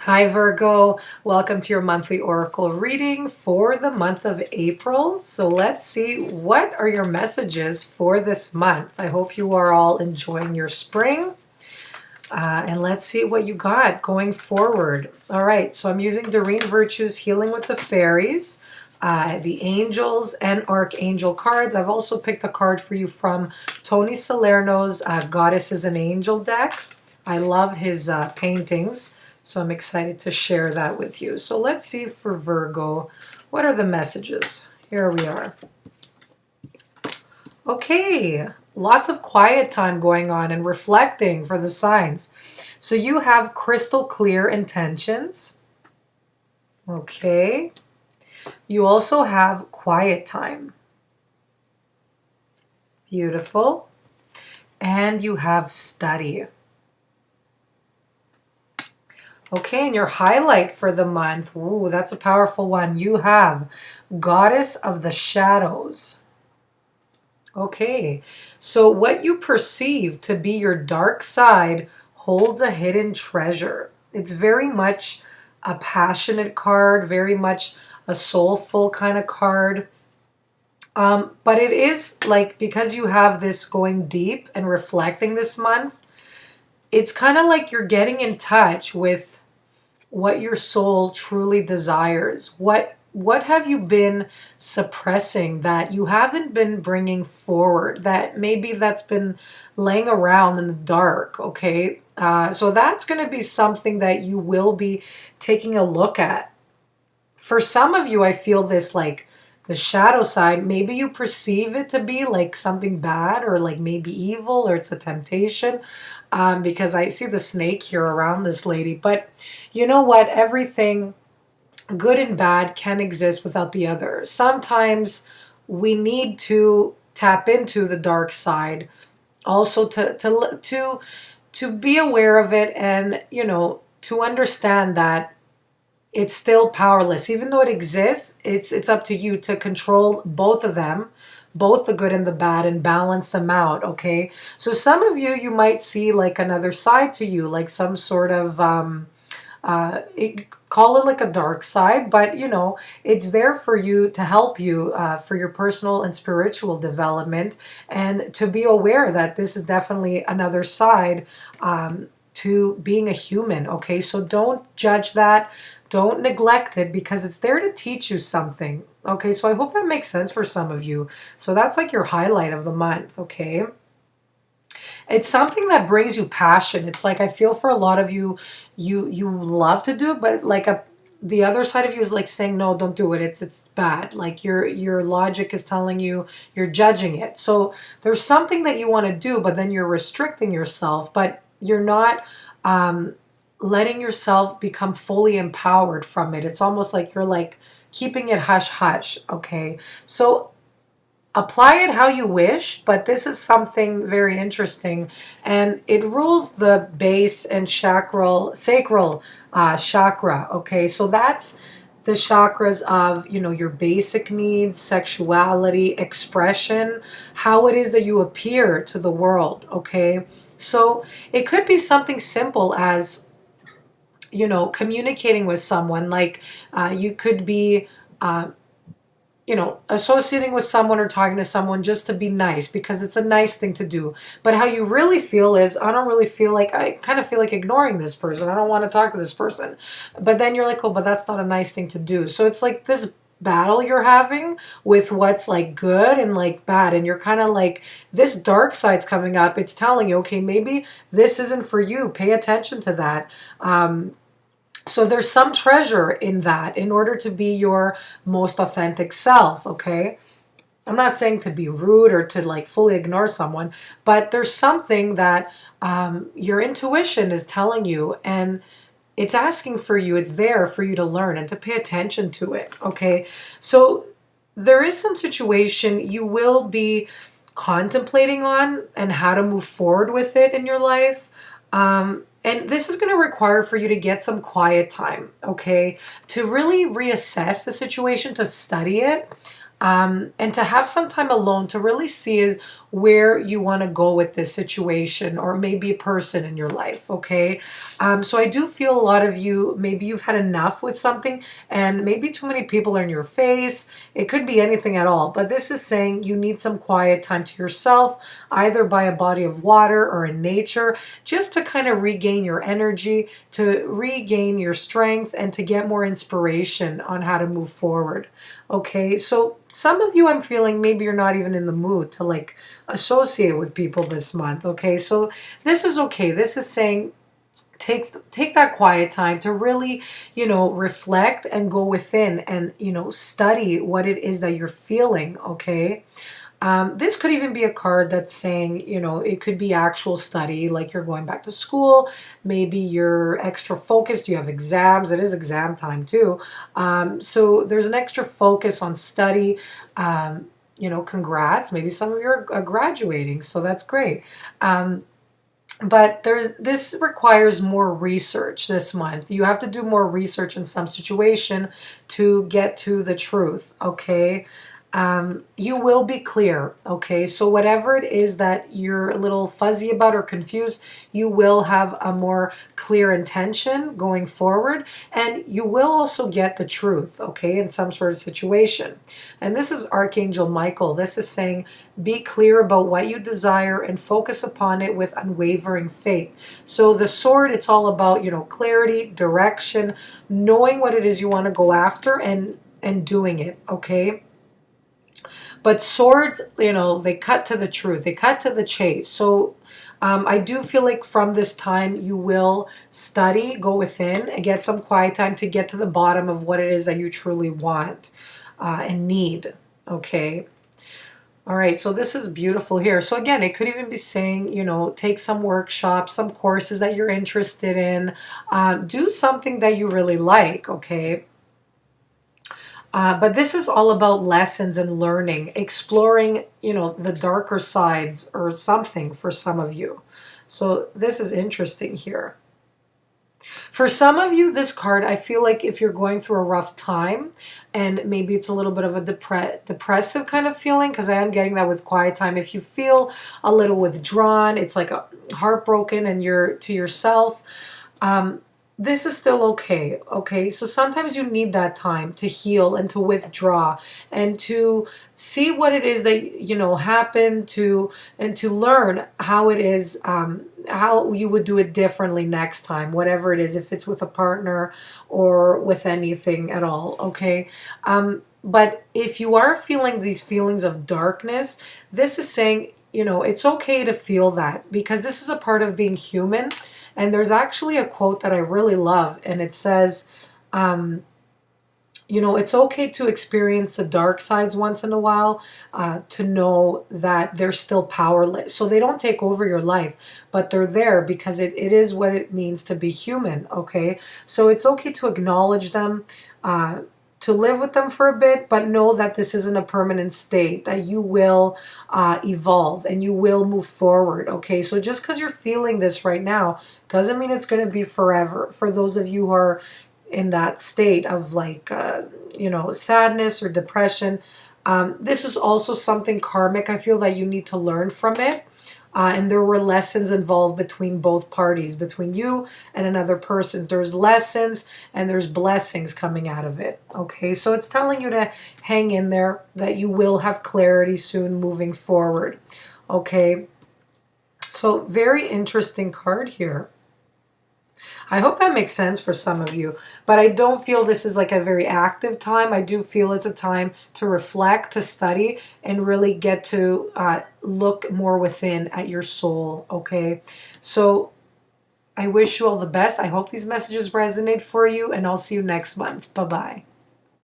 Hi Virgo, welcome to your monthly oracle reading for the month of April. So let's see, what are your messages for this month? I hope you are all enjoying your spring. And let's see what you got going forward. All right, so I'm using Doreen Virtue's Healing with the Fairies, the Angels and Archangel cards. I've also picked a card for you from Tony Salerno's Goddess is an Angel deck. I love his paintings, so I'm excited to share that with you. So let's see for Virgo, what are the messages? Here we are. Okay, lots of quiet time going on and reflecting for the signs. So you have crystal clear intentions. Okay. You also have quiet time. Beautiful. And you have study. Okay, and your highlight for the month, ooh, that's a powerful one. You have Goddess of the Shadows. Okay, so what you perceive to be your dark side holds a hidden treasure. It's very much a passionate card, very much a soulful kind of card. But it is like, because you have this going deep and reflecting this month, it's kind of like you're getting in touch with what your soul truly desires. What have you been suppressing that you haven't been bringing forward, that maybe that's been laying around in the dark, okay? So that's going to be something that you will be taking a look at. For some of you, I feel this like the shadow side, maybe you perceive it to be like something bad or like maybe evil or it's a temptation, because I see the snake here around this lady. But you know what? Everything good and bad can exist without the other. Sometimes we need to tap into the dark side, also to be aware of it, and to understand that it's still powerless. Even though it exists, it's up to you to control both of them, both the good and the bad, and balance them out, okay? So some of you might see like another side to you, like some sort of call it like a dark side, but it's there for you, to help you for your personal and spiritual development, and to be aware that this is definitely another side to being a human, okay? So don't judge that, don't neglect it, because it's there to teach you something, okay? So I hope that makes sense for some of you. So that's like your highlight of the month, okay? It's something that brings you passion. It's like, I feel for a lot of you, you love to do it, but like the other side of you is like saying, no, don't do it. It's bad. Like your logic is telling you, you're judging it. So there's something that you want to do, but then you're restricting yourself, but you're not letting yourself become fully empowered from it. It's almost like you're like keeping it hush hush. Okay. So apply it how you wish, but this is something very interesting, and it rules the base and sacral chakra. Okay, so that's the chakras of your basic needs, sexuality, expression, how it is that you appear to the world. Okay, so it could be something simple as communicating with someone. Like you could be associating with someone or talking to someone just to be nice, because it's a nice thing to do. But how you really feel is, I kind of feel like ignoring this person. I don't want to talk to this person. But then you're like, oh, but that's not a nice thing to do. So it's like this battle you're having with what's like good and like bad. And you're kind of like, this dark side's coming up. It's telling you, okay, maybe this isn't for you. Pay attention to that. So there's some treasure in that, in order to be your most authentic self, okay? I'm not saying to be rude or to like fully ignore someone, but there's something that your intuition is telling you, and it's asking for you, it's there for you to learn and to pay attention to it, okay? So there is some situation you will be contemplating on and how to move forward with it in your life. And this is going to require for you to get some quiet time, okay? To really reassess the situation, to study it, and to have some time alone to really see is where you want to go with this situation, or maybe a person in your life, okay? So I do feel a lot of you, maybe you've had enough with something, and maybe too many people are in your face. It could be anything at all, but this is saying you need some quiet time to yourself, either by a body of water or in nature, just to kind of regain your energy, to regain your strength, and to get more inspiration on how to move forward. Okay, so some of you, I'm feeling maybe you're not even in the mood to like associate with people this month. Okay, so this is okay. This is saying take that quiet time to really, reflect and go within and, study what it is that you're feeling. Okay. This could even be a card that's saying, it could be actual study, like you're going back to school. Maybe you're extra focused. You have exams. It is exam time too. So there's an extra focus on study. Congrats. Maybe some of you are graduating, so that's great. But this requires more research this month. You have to do more research in some situation to get to the truth, okay? You will be clear, okay? So whatever it is that you're a little fuzzy about or confused, you will have a more clear intention going forward, and you will also get the truth, okay, in some sort of situation. And this is Archangel Michael. This is saying, be clear about what you desire and focus upon it with unwavering faith. So the sword, it's all about, clarity, direction, knowing what it is you want to go after and doing it, okay? But swords, they cut to the truth. They cut to the chase. So I do feel like from this time you will study, go within, and get some quiet time to get to the bottom of what it is that you truly want and need. Okay. All right. So this is beautiful here. So again, it could even be saying, take some workshops, some courses that you're interested in. Do something that you really like. Okay. But this is all about lessons and learning, exploring, the darker sides or something for some of you. So this is interesting here. For some of you, this card, I feel like if you're going through a rough time and maybe it's a little bit of a depressive kind of feeling, because I am getting that with quiet time. If you feel a little withdrawn, it's like heartbroken and you're to yourself, this is still okay, okay? So sometimes you need that time to heal and to withdraw and to see what it is that, happened and to learn how it is, how you would do it differently next time, whatever it is, if it's with a partner or with anything at all, okay? But if you are feeling these feelings of darkness, this is saying, it's okay to feel that, because this is a part of being human. And there's actually a quote that I really love, and it says, it's okay to experience the dark sides once in a while, to know that they're still powerless. So they don't take over your life, but they're there because it is what it means to be human, okay? So it's okay to acknowledge them, to live with them for a bit, but know that this isn't a permanent state, that you will evolve and you will move forward, okay? So just because you're feeling this right now doesn't mean it's going to be forever. For those of you who are in that state of like, sadness or depression, this is also something karmic. I feel that you need to learn from it. And there were lessons involved between both parties, between you and another person. There's lessons and there's blessings coming out of it. Okay, so it's telling you to hang in there, that you will have clarity soon moving forward. Okay, so very interesting card here. I hope that makes sense for some of you, but I don't feel this is like a very active time. I do feel it's a time to reflect, to study, and really get to look more within at your soul, okay? So I wish you all the best. I hope these messages resonate for you, and I'll see you next month. Bye-bye.